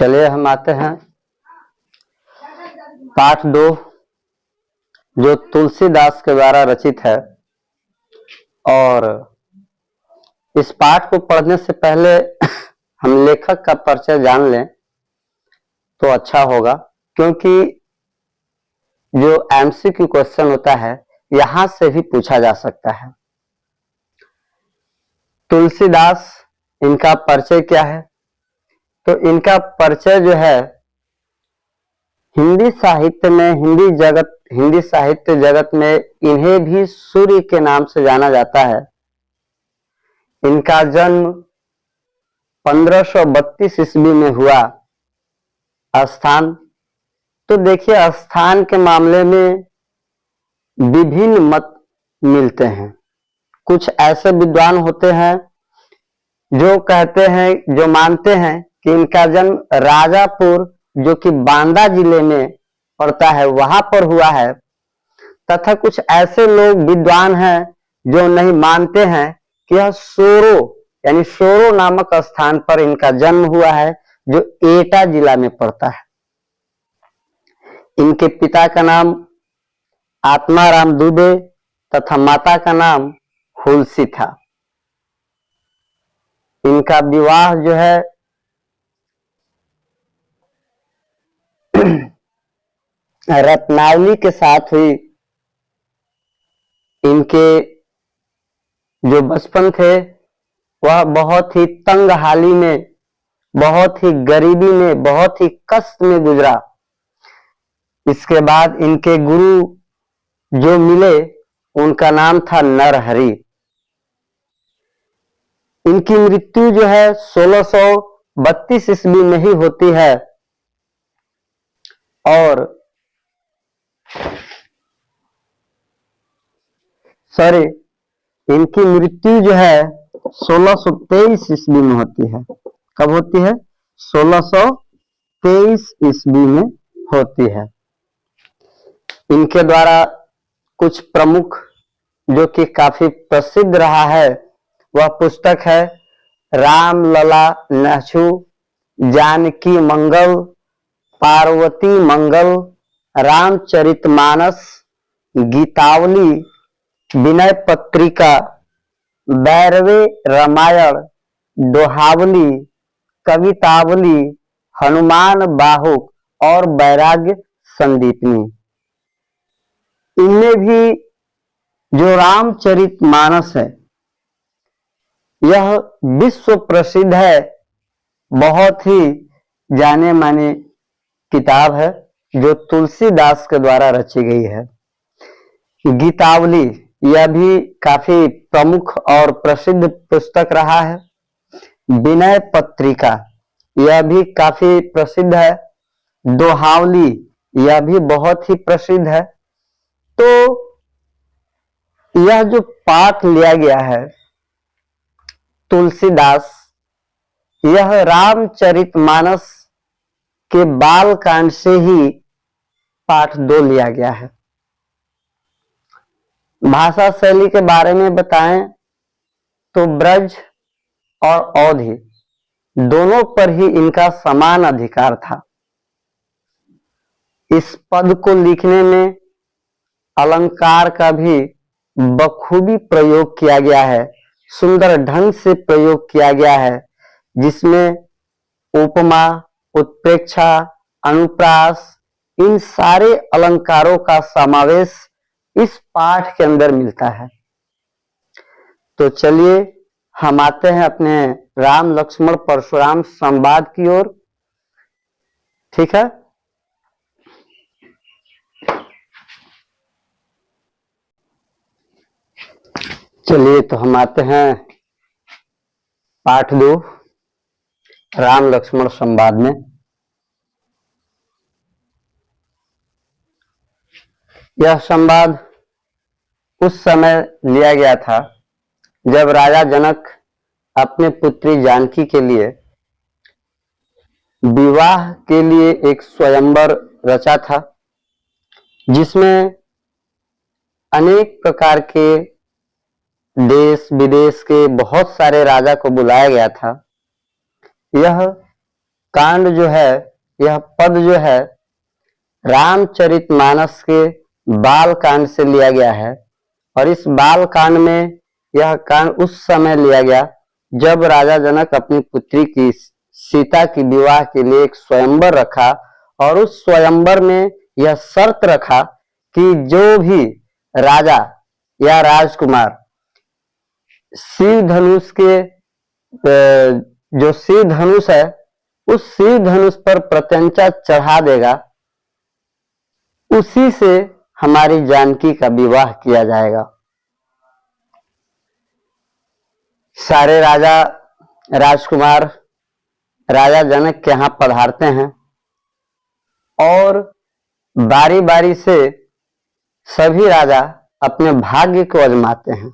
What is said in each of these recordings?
चलिए हम आते हैं पाठ 2 जो तुलसीदास के द्वारा रचित है। और इस पाठ को पढ़ने से पहले हम लेखक का परिचय जान लें तो अच्छा होगा, क्योंकि जो एमसीक्यू क्वेश्चन होता है यहां से भी पूछा जा सकता है। तुलसीदास, इनका परिचय क्या है? तो इनका परिचय जो है हिंदी साहित्य में, हिंदी साहित्य जगत में इन्हें भी सूर्य के नाम से जाना जाता है। इनका जन्म 1532 ईस्वी में हुआ। स्थान, तो देखिए स्थान के मामले में विभिन्न मत मिलते हैं। कुछ ऐसे विद्वान होते हैं जो कहते हैं, जो मानते हैं कि इनका जन्म राजापुर, जो कि बांदा जिले में पड़ता है, वहां पर हुआ है। तथा कुछ ऐसे लोग विद्वान हैं जो नहीं मानते हैं कि यह सोरो यानी सोरो नामक स्थान पर इनका जन्म हुआ है, जो एटा जिला में पड़ता है। इनके पिता का नाम आत्माराम दुबे तथा माता का नाम हुलसी था। इनका विवाह जो है रत्नावली के साथ हुई। इनके जो बचपन थे वह बहुत ही तंग हाली में, बहुत ही गरीबी में, बहुत ही कष्ट में गुजरा। इसके बाद इनके गुरु जो मिले उनका नाम था नरहरि। इनकी मृत्यु जो है 1632 ईस्वी में ही होती है। और इनकी मृत्यु जो है 1623 ईस्वी में होती है। कब होती है? 1623 ईस्वी में होती है। इनके द्वारा कुछ प्रमुख, जो कि काफी प्रसिद्ध रहा है, वह पुस्तक है राम लला नहछु, जानकी मंगल, पार्वती मंगल, रामचरितमानस, गीतावली, विनय पत्रिका, बैरवे रामायण, दोहावली, कवितावली, हनुमान बाहुक और वैराग्य संदीपनी। इनमें भी जो रामचरितमानस है यह विश्व प्रसिद्ध है, बहुत ही जाने माने किताब है जो तुलसीदास के द्वारा रची गई है। गीतावली, यह भी काफी प्रमुख और प्रसिद्ध पुस्तक रहा है। विनय पत्रिका, यह भी काफी प्रसिद्ध है। दोहावली, यह भी बहुत ही प्रसिद्ध है। तो यह जो पाठ लिया गया है तुलसीदास, यह रामचरितमानस के बाल कांड से ही पाठ 2 लिया गया है। भाषा शैली के बारे में बताएं तो ब्रज और अवधी दोनों पर ही इनका समान अधिकार था। इस पद को लिखने में अलंकार का भी बखूबी प्रयोग किया गया है, सुंदर ढंग से प्रयोग किया गया है, जिसमें उपमा, उत्प्रेक्षा, अनुप्रास, इन सारे अलंकारों का समावेश इस पाठ के अंदर मिलता है। तो चलिए हम आते हैं अपने राम लक्ष्मण परशुराम संवाद की ओर। ठीक है, चलिए तो हम आते हैं पाठ 2 राम लक्ष्मण संवाद में। यह संवाद उस समय लिया गया था जब राजा जनक अपने पुत्री जानकी के लिए विवाह के लिए एक स्वयंवर रचा था, जिसमें अनेक प्रकार के देश विदेश के बहुत सारे राजा को बुलाया गया था। यह कांड जो है, यह पद जो है रामचरितमानस के बाल कांड से लिया गया है। और इस बाल कांड में यह कांड उस समय लिया गया जब राजा जनक अपनी पुत्री की सीता की विवाह के लिए एक स्वयंवर रखा, और उस स्वयंवर में यह शर्त रखा कि जो भी राजा या राजकुमार शिव धनुष के जो शिव धनुष है उस शिव धनुष पर प्रत्यंचा चढ़ा देगा, उसी से हमारी जानकी का विवाह किया जाएगा। सारे राजा राजकुमार राजा जनक के यहां पधारते हैं और बारी बारी से सभी राजा अपने भाग्य को आजमाते हैं।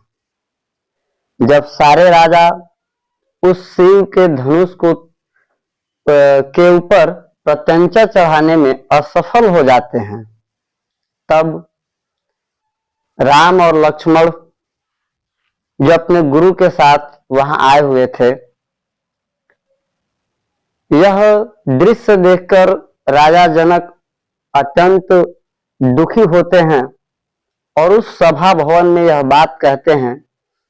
जब सारे राजा उस शिव के धनुष को के ऊपर प्रत्यंचा चढ़ाने में असफल हो जाते हैं, तब राम और लक्ष्मण जो अपने गुरु के साथ वहां आए हुए थे, यह दृश्य देखकर राजा जनक अत्यंत दुखी होते हैं और उस सभा भवन में यह बात कहते हैं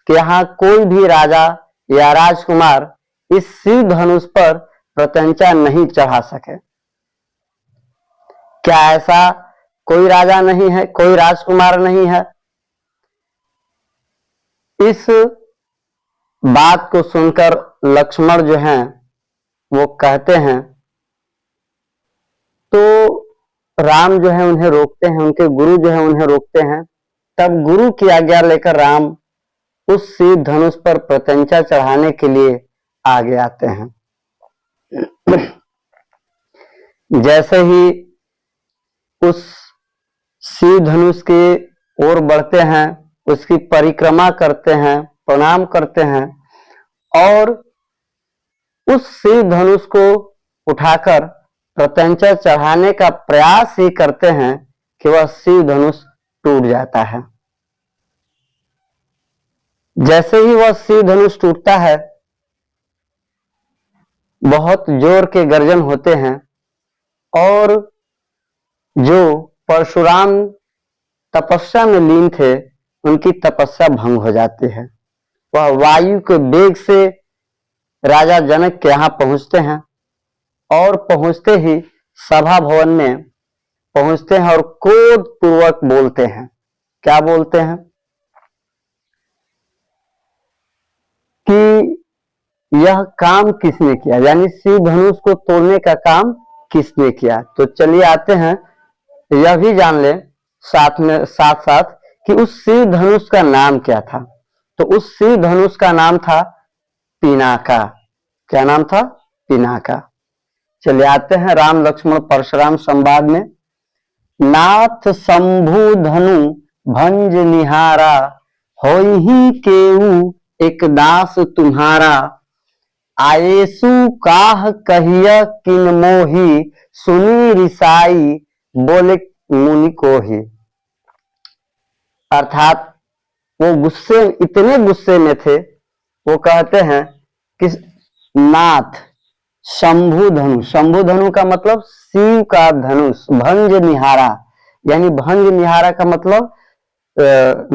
कि यहाँ कोई भी राजा या राजकुमार इस शिव धनुष पर प्रत्यंचा नहीं चढ़ा सके। क्या ऐसा कोई राजा नहीं है, कोई राजकुमार नहीं है? इस बात को सुनकर लक्ष्मण जो हैं वो कहते हैं, तो राम जो है उन्हें रोकते हैं, उनके गुरु जो है उन्हें रोकते हैं। तब गुरु की आज्ञा लेकर राम उस शिव धनुष पर प्रत्यंचा चढ़ाने के लिए आगे आते हैं। जैसे ही उस शिव धनुष की ओर बढ़ते हैं, उसकी परिक्रमा करते हैं, प्रणाम करते हैं और उस शिव धनुष को उठाकर प्रत्यंचा चढ़ाने का प्रयास ही करते हैं कि वह शिव धनुष टूट जाता है। जैसे ही वह शिव धनुष टूटता है, बहुत जोर के गर्जन होते हैं और जो परशुराम तपस्या में लीन थे उनकी तपस्या भंग हो जाती है। वह वायु के वेग से राजा जनक के यहाँ पहुंचते हैं और पहुंचते ही सभा भवन में पहुंचते हैं और क्रोध पूर्वक बोलते हैं। क्या बोलते हैं? कि यह काम किसने किया, यानी शिव धनुष को तोड़ने का काम किसने किया। तो चलिए आते हैं, यह भी जान ले साथ में साथ साथ कि उस शिव धनुष का नाम क्या था। तो उस शिव धनुष का नाम था पिनाका। क्या नाम था? पिनाका। चलिए आते हैं राम लक्ष्मण परशुराम संवाद में। नाथ शंभु धनु भंज निहारा, होई केऊ एक दास तुम्हारा। आयेसु काह कहिया किन मोही, सुनी रिसाई बोले मुनि को ही। अर्थात वो इतने गुस्से में थे, वो कहते हैं कि नाथ शंभु धनु, शंभु धनु का मतलब शिव का धनुष, भंज निहारा, यानी भंज निहारा का मतलब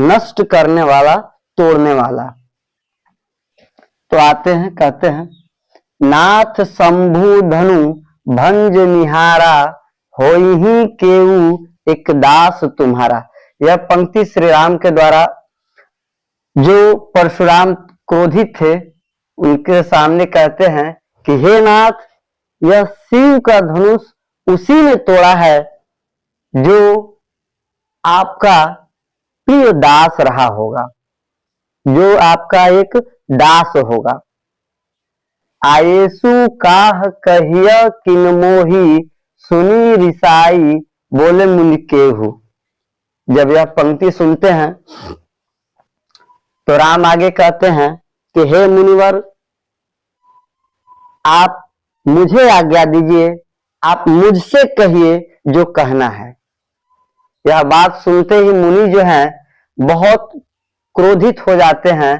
नष्ट करने वाला, तोड़ने वाला। तो आते हैं, कहते हैं नाथ शंभु धनु भंज निहारा, होई केऊ एक दास तुम्हारा। यह पंक्ति श्री राम के द्वारा जो परशुराम क्रोधित थे उनके सामने कहते हैं कि हे नाथ, यह शिव का धनुष उसी ने तोड़ा है जो आपका प्रिय दास रहा होगा, जो आपका एक दास होगा। आयेसु काह कहिया किन मोही, सुनी रिसाई बोले मुनि केहू। जब यह पंक्ति सुनते हैं तो राम आगे कहते हैं कि हे मुनिवर, आप मुझे आज्ञा दीजिए, आप मुझसे कहिए जो कहना है। यह बात सुनते ही मुनि जो हैं बहुत क्रोधित हो जाते हैं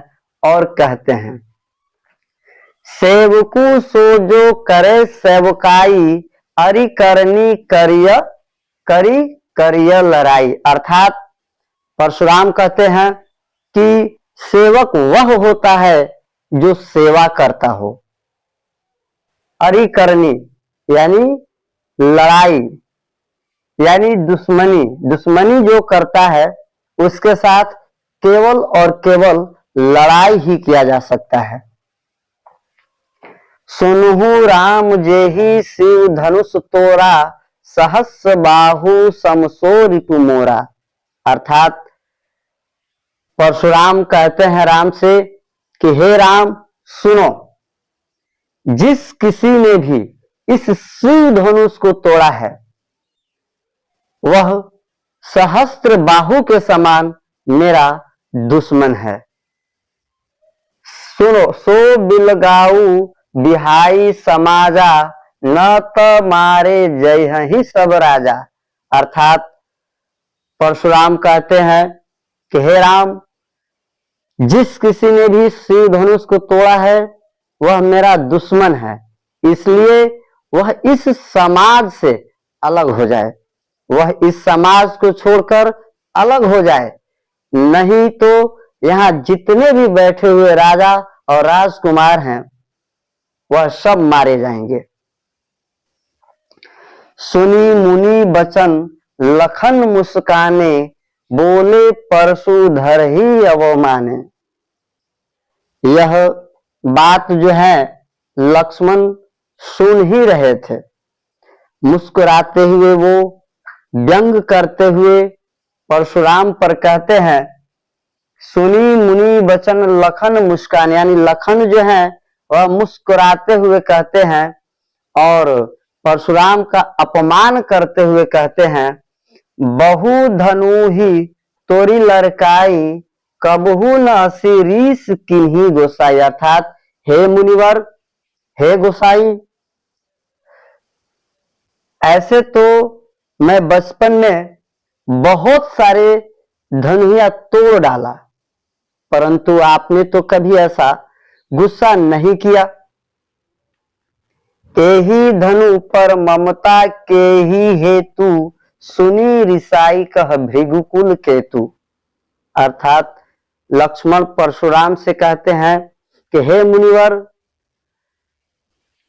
और कहते हैं सेवकू सो जो करे सेवकाई, अरि करनी करी करिय लड़ाई। अर्थात परशुराम कहते हैं कि सेवक वह होता है जो सेवा करता हो। अरि करनी यानी लड़ाई, यानी दुश्मनी जो करता है उसके साथ केवल और केवल लड़ाई ही किया जा सकता है। सुनहु राम जेहि शिव धनुष तोरा, सहस्र बाहु समसो रिपु मोरा। अर्थात परशुराम कहते हैं राम से कि हे राम सुनो, जिस किसी ने भी इस शिव धनुष को तोड़ा है वह सहस्त्र बाहु के समान मेरा दुश्मन है। सुनो, सो बिलगाऊ बिहाई समाजा, न त मारे जय ही सब राजा। अर्थात परशुराम कहते हैं कि हे राम, जिस किसी ने भी शिव धनुष को तोड़ा है वह मेरा दुश्मन है, इसलिए वह इस समाज से अलग हो जाए, वह इस समाज को छोड़कर अलग हो जाए, नहीं तो यहाँ जितने भी बैठे हुए राजा और राजकुमार हैं वह सब मारे जाएंगे। सुनी मुनि बचन लखन मुस्काने, बोले परशुधर ही अवमाने। यह बात जो है लक्ष्मण सुन ही रहे थे। मुस्कुराते हुए वो व्यंग करते हुए परशुराम पर कहते हैं, सुनी मुनि बचन लखन मुस्कान, यानी लखन जो है वह मुस्कुराते हुए कहते हैं और परशुराम का अपमान करते हुए कहते हैं, बहु धनु ही तोरी लड़काई, कबहू न असी रीस किन्ही गोसाई। अर्थात हे मुनिवर, हे गोसाई, ऐसे तो मैं बचपन में बहुत सारे धनुया तोड़ डाला, परंतु आपने तो कभी ऐसा गुस्सा नहीं किया। एही धनु पर ममता के ही हेतु, सुनी रिसाई कह भृगुकुल केतु। अर्थात लक्ष्मण परशुराम से कहते हैं कि हे मुनिवर,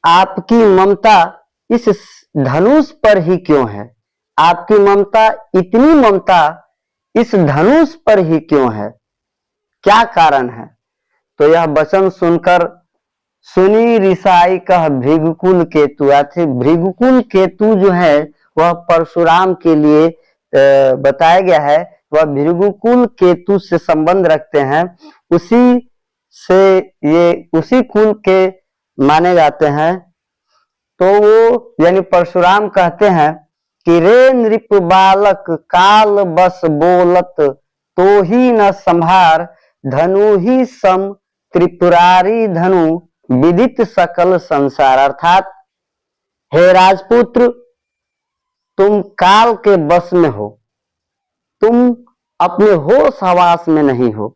आपकी ममता इस धनुष पर ही क्यों है, आपकी ममता, इतनी ममता इस धनुष पर ही क्यों है, क्या कारण है। तो यह वचन सुनकर सुनी रिसाई कह भृगुकुल केतु, भृगुकुल केतु जो है वह परशुराम के लिए बताया गया है, वह भृगुकुल केतु से संबंध रखते हैं, उसी से ये उसी कुल के माने जाते हैं। तो वो यानी परशुराम कहते हैं कि रे नृप बालक काल बस बोलत, तो ही न संभार, धनु ही सम त्रिपुरारी धनु, विदित सकल संसार। अर्थात हे राजपुत्र, तुम काल के बस में हो, तुम अपने होश हवास में नहीं हो,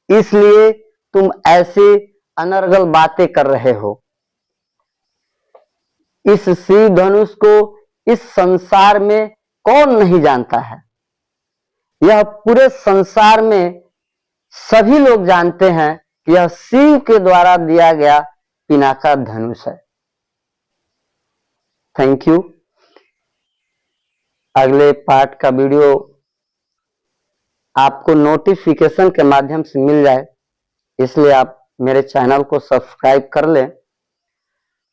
इसलिए तुम ऐसे अनर्गल बातें कर रहे हो। इस शिव धनुष को इस संसार में कौन नहीं जानता है, यह पूरे संसार में सभी लोग जानते हैं कि यह शिव के द्वारा दिया गया पिनाका धनुष है। Thank you. अगले पार्ट का वीडियो आपको नोटिफिकेशन के माध्यम से मिल जाए, इसलिए आप मेरे चैनल को सब्सक्राइब कर लें।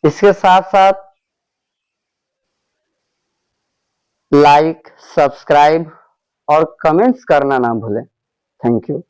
इसके साथ साथ लाइक, सब्सक्राइब और कमेंट्स करना ना भूलें। Thank you.